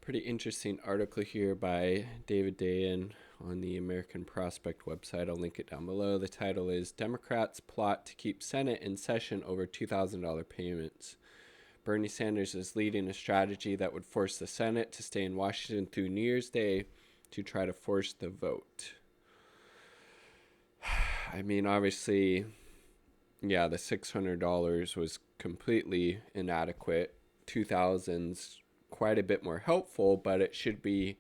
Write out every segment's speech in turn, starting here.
Pretty interesting article here by David Dayan on the American Prospect website. I'll link it down below. The title is Democrats Plot to Keep Senate in Session Over $2,000 Payments. Bernie Sanders is leading a strategy that would force the Senate to stay in Washington through New Year's Day to try to force the vote. I mean, obviously, yeah, the $600 was completely inadequate. 2000's quite a bit more helpful, but it should be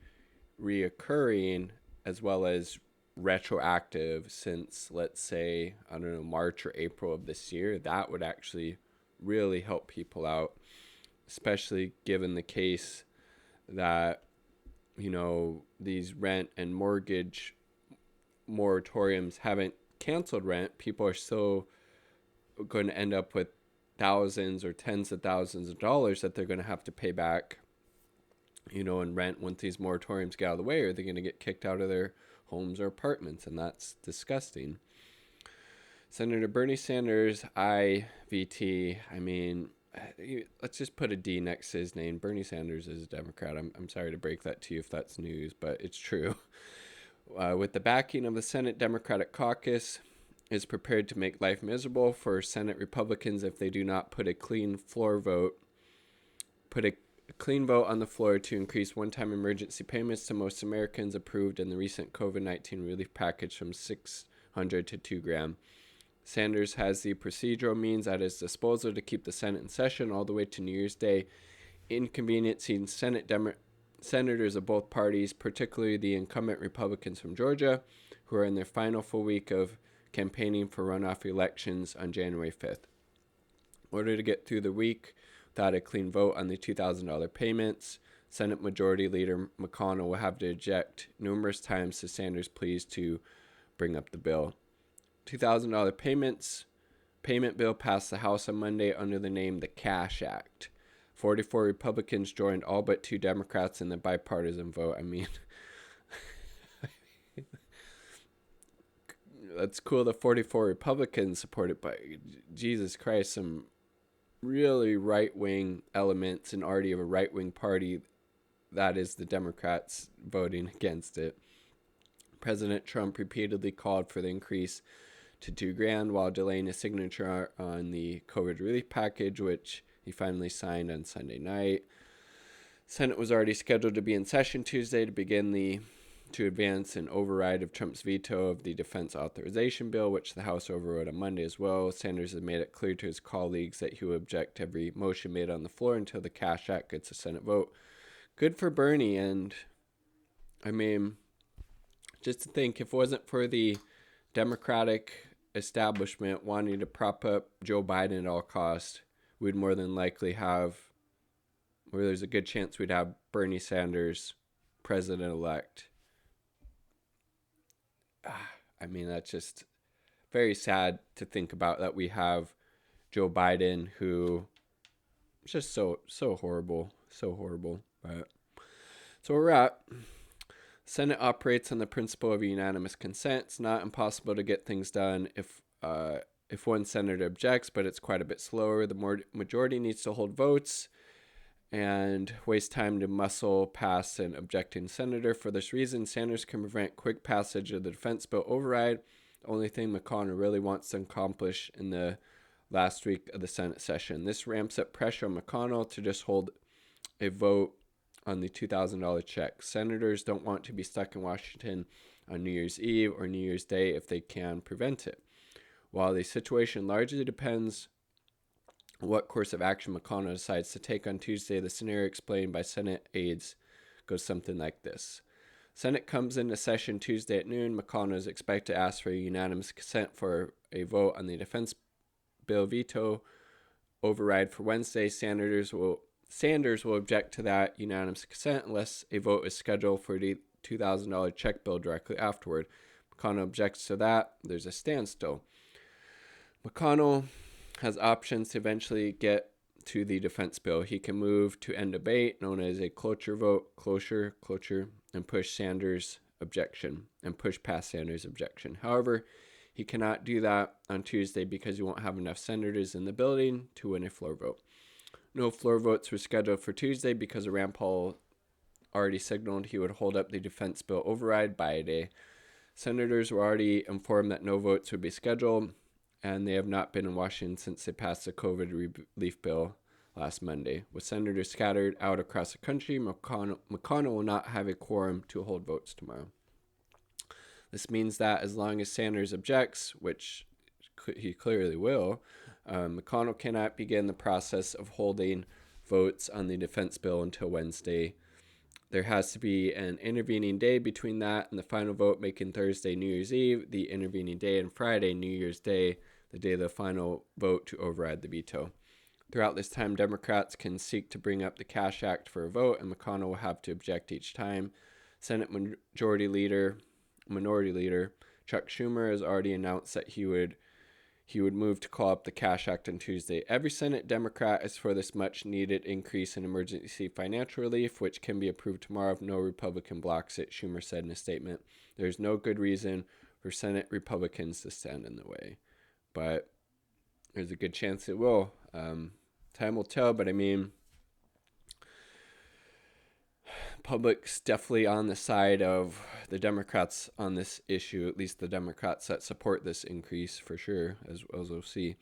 reoccurring as well as retroactive since, let's say, I don't know, March or April of this year. That would actually really help people out, especially given the case that, these rent and mortgage moratoriums haven't canceled rent. People are still going to end up with thousands or tens of thousands of dollars that they're going to have to pay back, in rent once these moratoriums get out of the way, or they're going to get kicked out of their homes or apartments, and that's disgusting. Senator Bernie Sanders, IVT, let's just put a D next to his name. Bernie Sanders is a Democrat. I'm sorry to break that to you if that's news, but it's true. With the backing of the Senate Democratic Caucus, is prepared to make life miserable for Senate Republicans if they do not put a clean vote on the floor to increase one-time emergency payments to most Americans approved in the recent COVID-19 relief package from $600 to $2,000. Sanders has the procedural means at his disposal to keep the Senate in session all the way to New Year's Day, inconveniencing senators of both parties, particularly the incumbent Republicans from Georgia, who are in their final full week of campaigning for runoff elections on January 5th. In order to get through the week without a clean vote on the $2,000 payments, Senate Majority Leader McConnell will have to object numerous times to Sanders' pleas to bring up the bill. $2,000 payment bill passed the House on Monday under the name the Cash Act. 44 Republicans joined all but 2 Democrats in the bipartisan vote. That's cool. The 44 Republicans supported, but Jesus Christ, some really right-wing elements and already of a right-wing party, that is the Democrats, voting against it. President Trump repeatedly called for the increase to $2,000 while delaying his signature on the COVID relief package, which he finally signed on Sunday night. Senate was already scheduled to be in session Tuesday to advance an override of Trump's veto of the defense authorization bill, which the House overrode on Monday as well. Sanders has made it clear to his colleagues that he will object to every motion made on the floor until the Cash Act gets a Senate vote. Good for Bernie, and just to think, if it wasn't for the Democratic establishment wanting to prop up Joe Biden at all costs, we'd more than likely there's a good chance we'd have Bernie Sanders president-elect. That's just very sad to think about, that we have Joe Biden, who is just so horrible. But so we're at. Senate operates on the principle of unanimous consent. It's not impossible to get things done if one senator objects, but it's quite a bit slower. The majority needs to hold votes and waste time to muscle past an objecting senator. For this reason, Sanders can prevent quick passage of the defense bill override, the only thing McConnell really wants to accomplish in the last week of the Senate session. This ramps up pressure on McConnell to just hold a vote on the $2,000 check. Senators don't want to be stuck in Washington on New Year's Eve or New Year's Day if they can prevent it. While the situation largely depends what course of action McConnell decides to take on Tuesday, the scenario explained by Senate aides goes something like this. Senate comes into session Tuesday at noon. McConnell is expected to ask for unanimous consent for a vote on the defense bill veto override for Wednesday. Sanders will object to that unanimous consent unless a vote is scheduled for the $2,000 check bill directly afterward. McConnell objects to that. There's a standstill. McConnell has options to eventually get to the defense bill. He can move to end debate, known as a cloture vote, and push past Sanders' objection. However, he cannot do that on Tuesday because he won't have enough senators in the building to win a floor vote. No floor votes were scheduled for Tuesday because of Rand Paul already signaled he would hold up the defense bill override by a day. Senators were already informed that no votes would be scheduled, and they have not been in Washington since they passed the COVID relief bill last Monday. With senators scattered out across the country, McConnell will not have a quorum to hold votes tomorrow. This means that as long as Sanders objects, which he clearly will, McConnell cannot begin the process of holding votes on the defense bill until Wednesday. There has to be an intervening day between that and the final vote, making Thursday New Year's Eve the intervening day and Friday New Year's Day the day of the final vote to override the veto. Throughout this time, Democrats can seek to bring up the Cash Act for a vote, and McConnell will have to object each time. Senate Minority Leader Chuck Schumer has already announced that he would move to call up the Cash Act on Tuesday. Every Senate Democrat is for this much-needed increase in emergency financial relief, which can be approved tomorrow if no Republican blocks it, Schumer said in a statement. There's no good reason for Senate Republicans to stand in the way. But there's a good chance it will. Time will tell, but I mean, public's definitely on the side of the Democrats on this issue, at least the Democrats that support this increase for sure, as we'll see.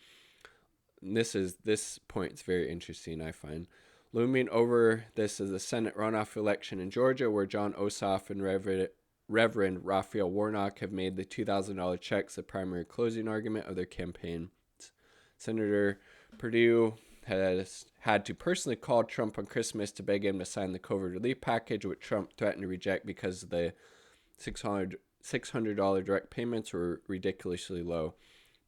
And this point is very interesting, I find. Looming over this is the Senate runoff election in Georgia, where John Ossoff and Reverend Raphael Warnock have made the $2,000 checks the primary closing argument of their campaign. Senator Perdue has had to personally call Trump on Christmas to beg him to sign the COVID relief package, which Trump threatened to reject because the $600 direct payments were ridiculously low.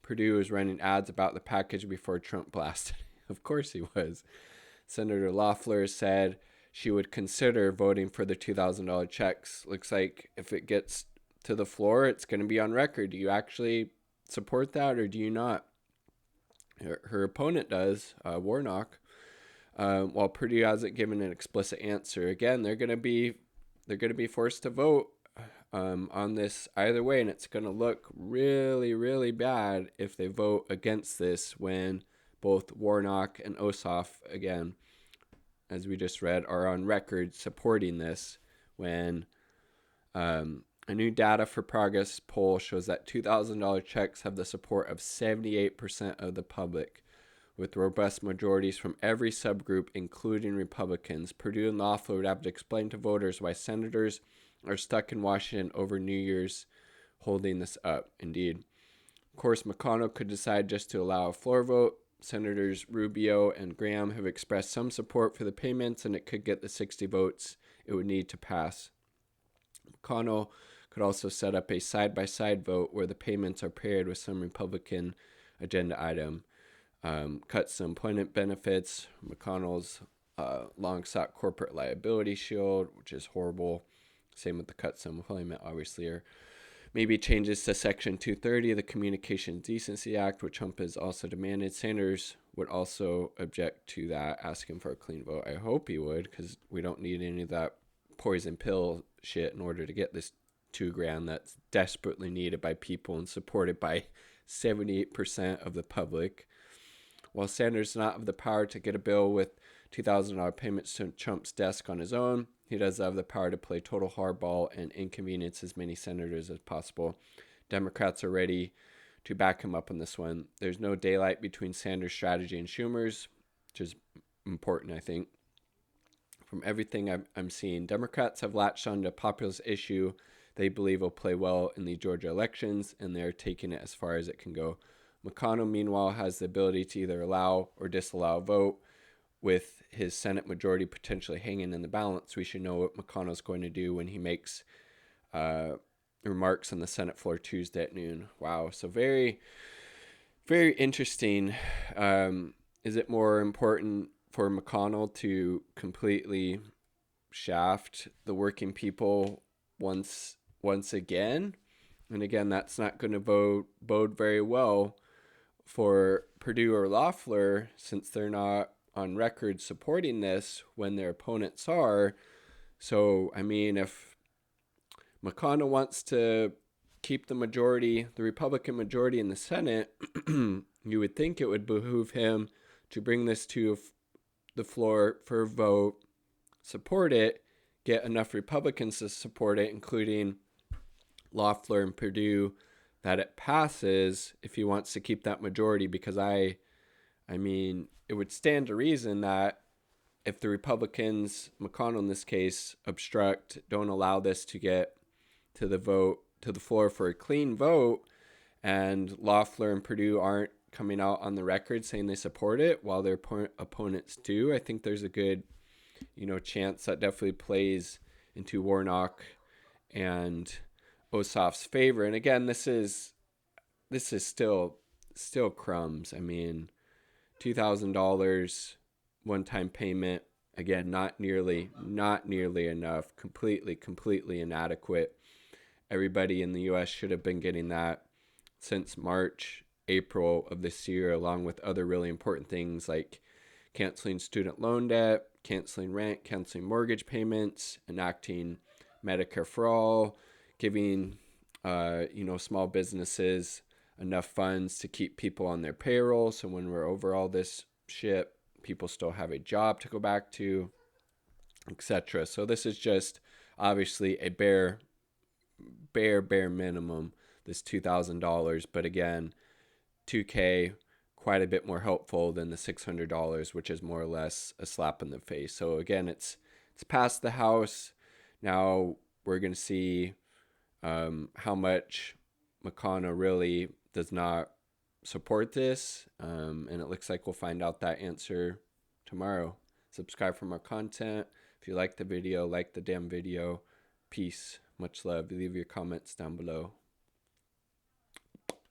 Perdue was running ads about the package before Trump blasted. Of course he was. Senator Loeffler said she would consider voting for the $2,000 checks. Looks like if it gets to the floor, it's going to be on record. Do you actually support that or do you not? Her opponent does, Warnock. While Perdue hasn't given an explicit answer, again, they're going to be forced to vote on this either way, and it's going to look really, really bad if they vote against this when both Warnock and Ossoff, again, as we just read, are on record supporting this. When a new Data for Progress poll shows that $2,000 checks have the support of 78% of the public, with robust majorities from every subgroup, including Republicans. Perdue and Loeffler would have to explain to voters why senators are stuck in Washington over New Year's holding this up. Indeed. Of course, McConnell could decide just to allow a floor vote. Senators Rubio and Graham have expressed some support for the payments, and it could get the 60 votes it would need to pass. McConnell could also set up a side-by-side vote where the payments are paired with some Republican agenda item. Cuts to employment benefits, McConnell's long-sought corporate liability shield, which is horrible. Same with the cuts to employment, obviously. Or maybe changes to Section 230 of the Communications Decency Act, which Trump has also demanded. Sanders would also object to that, asking for a clean vote. I hope he would, because we don't need any of that poison pill shit in order to get this $2,000 that's desperately needed by people and supported by 78% of the public. While Sanders does not have the power to get a bill with $2,000 payments to Trump's desk on his own, he does have the power to play total hardball and inconvenience as many senators as possible. Democrats are ready to back him up on this one. There's no daylight between Sanders' strategy and Schumer's, which is important, I think. From everything I'm seeing, Democrats have latched on to a populist issue they believe will play well in the Georgia elections, and they're taking it as far as it can go. McConnell, meanwhile, has the ability to either allow or disallow a vote. With his Senate majority potentially hanging in the balance, we should know what McConnell's going to do when he makes remarks on the Senate floor Tuesday at noon. Wow. So very, very interesting. Is it more important for McConnell to completely shaft the working people once again? And again, that's not going to bode very well for Perdue or Loeffler, since they're not on record supporting this when their opponents are. So, I mean, if McConnell wants to keep the Republican majority in the Senate, you would think it would behoove him to bring this to the floor for a vote, support it, get enough Republicans to support it, including Loeffler and Perdue, that it passes if he wants to keep that majority. Because I mean, it would stand to reason that if the Republicans, McConnell in this case, obstruct, don't allow this to get to the floor for a clean vote, and Loeffler and Perdue aren't coming out on the record saying they support it while their opponents do, I think there's a good, chance that definitely plays into Warnock and Ossoff's favor. And again, this is still crumbs. I mean, $2,000 one-time payment, again, not nearly enough, completely inadequate. Everybody in the US should have been getting that since March, April of this year, along with other really important things like canceling student loan debt, canceling rent, canceling mortgage payments, enacting Medicare for all, giving small businesses enough funds to keep people on their payroll, so when we're over all this shit, people still have a job to go back to, etc. So this is just obviously a bare minimum, this $2,000, but again, $2K, quite a bit more helpful than the $600, which is more or less a slap in the face. So again, it's passed the House. Now we're going to see how much McConnell really does not support this, and it looks like we'll find out that answer tomorrow. Subscribe for more content. If you like the video, like the damn video. Peace. Much love. Leave your comments down below.